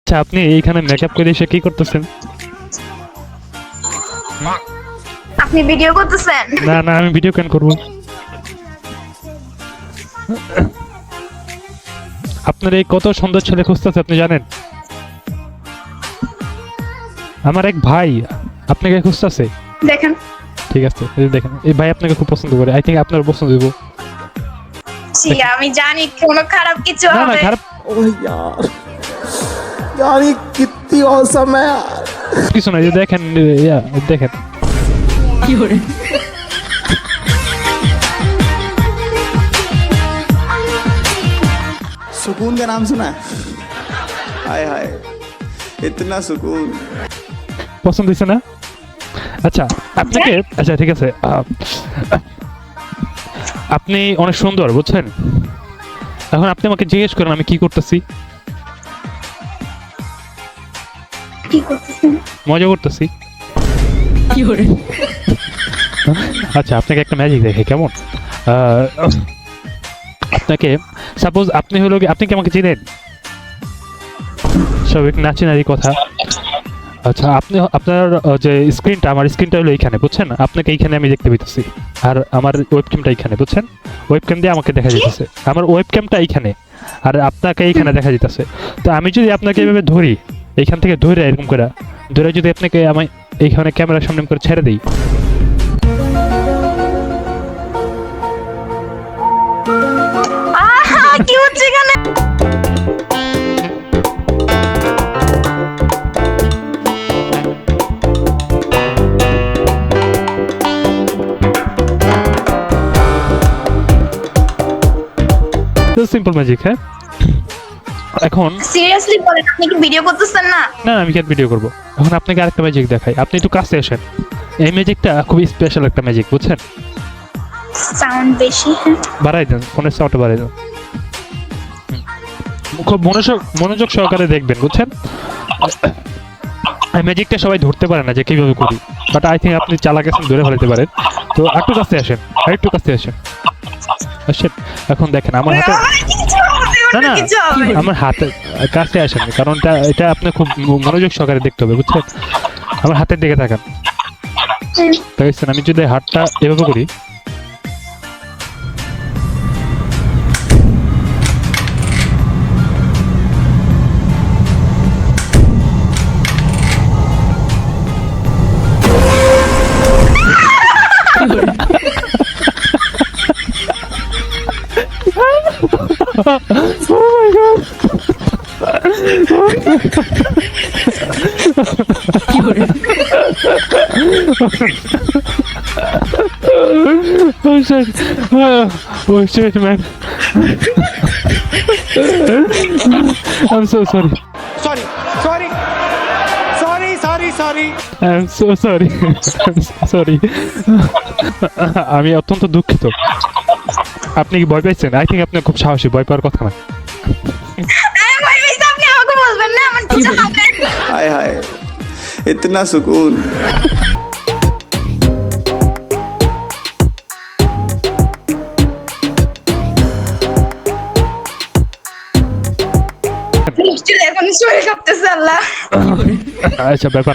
আচ্ছা, আপনি এইখানে মেকআপ করে এসে কি করতেছেন? আপনি ভিডিও করতেছেন? না না, আমি ভিডিও কেন করব? আপনার এই কত সুন্দর ছেলে খুঁজতেছে আপনি জানেন? আমার এক ভাই আপনাকে খুঁজতেছে। দেখেন ঠিক আছে, এই যে দেখেন, এই ভাই আপনাকে খুব পছন্দ করে। আই থিঙ্ক আপনার পছন্দ হইব। জি, আমি জানি কোনো খারাপ কিছু না না, হবে। খারাপ ओह यार यार ये कितनी औसम है यार কিছু না, এই যে দেখেন, ইয়া, দেখেন। सुकून का नाम सुना है हाय हाय इतना सुकून পছন্দ হয়েছে না? আচ্ছা আপনাকে, আচ্ছা ঠিক আছে, আপনি অনেক সুন্দর বুঝছেন। এখন আপনি আমাকে জিজ্ঞেস করেন আমি কি করতেছি। কি করতেছেন? মজা করতেছি। আচ্ছা আপনাকে একটা ম্যাজিক দেখে কেমন। আপনাকে সাপোজ আপনি হলো আপনি কি আমাকে চিনেন? স্বাভাবিক নাচিনারি কথা। আচ্ছা আপনি আপনার যে স্ক্রিনটা, আমার স্ক্রিনটা হলো এইখানে বুঝছেন। আপনাকে এইখানে আমি দেখতে পেতেছি, আর আমার ওয়েবক্যামটা এইখানে বুঝছেন। ওয়েবক্যাম দিয়ে আমাকে দেখা যেতেছে, আমার ওয়েবক্যামটা এইখানে, আর আপনাকে এইখানে দেখা যেতেছে। তো আমি যদি আপনাকে এভাবে ধরি, এইখান থেকে ধরে এরকম করে ধরে যদি আপনাকে আমি এইখানে ক্যামেরার সামনে করে ছেড়ে দিই, আহা, কি হচ্ছে এখানে? Simple magic. হ্যাঁ, এখন সিরিয়াসলি বলেন, আপনি কি ভিডিও করতেছেন না? না আমি কেন ভিডিও করবো। এখন আপনাকে আরেকটা ম্যাজিক দেখাই, আপনি একটু কাছে আসেন। এই ম্যাজিকটা খুবই স্পেশাল একটা ম্যাজিক বুঝছেন। সাউন্ড বেশি। বাড়াই দেন, ফোনের সাউন্ডটা বাড়াই দেন। খুব মনোযোগ সহকারে দেখবেন বুঝছেন। এই ম্যাজিকটা সবাই ধরতে পারে না যে কিভাবে করি, বাট আই থিঙ্ক আপনি চালাক আছেন, ধরে ফেলতে পারেন। তো একটু কাছে আসেন, আরেকটু কাছে আসেন, আসেন। এখন দেখেন আমার হাতে, না না আমার হাতে কাছে আসেন, কারণ এটা আপনি খুব মনোযোগ সহকারে দেখতে হবে বুঝছেন। আমার হাতের দিকে তাকান, দেখছেন আমি যদি হাতটা এভাবে করি, oh my god. Oh shit. Oh shit, man. I'm so sorry. Sorry sorry sorry sorry sorry I'm so sorry. I'm so sorry. আমি অত্যন্ত দুঃখিত। আপনি কি ভয় পাইছেন? আই থিঙ্ক আপনি খুব সাহসী, ভয় পাওয়ার কথা না। আরে ভাই ভাই, আপনি আমাকে বলবেন না আমার কিছু হবে। हाय हाय इतना सुकून নিশ্চয়ই এখন শরীর কাঁপতেছে আল্লাহ। আচ্ছা ব্যাপার না।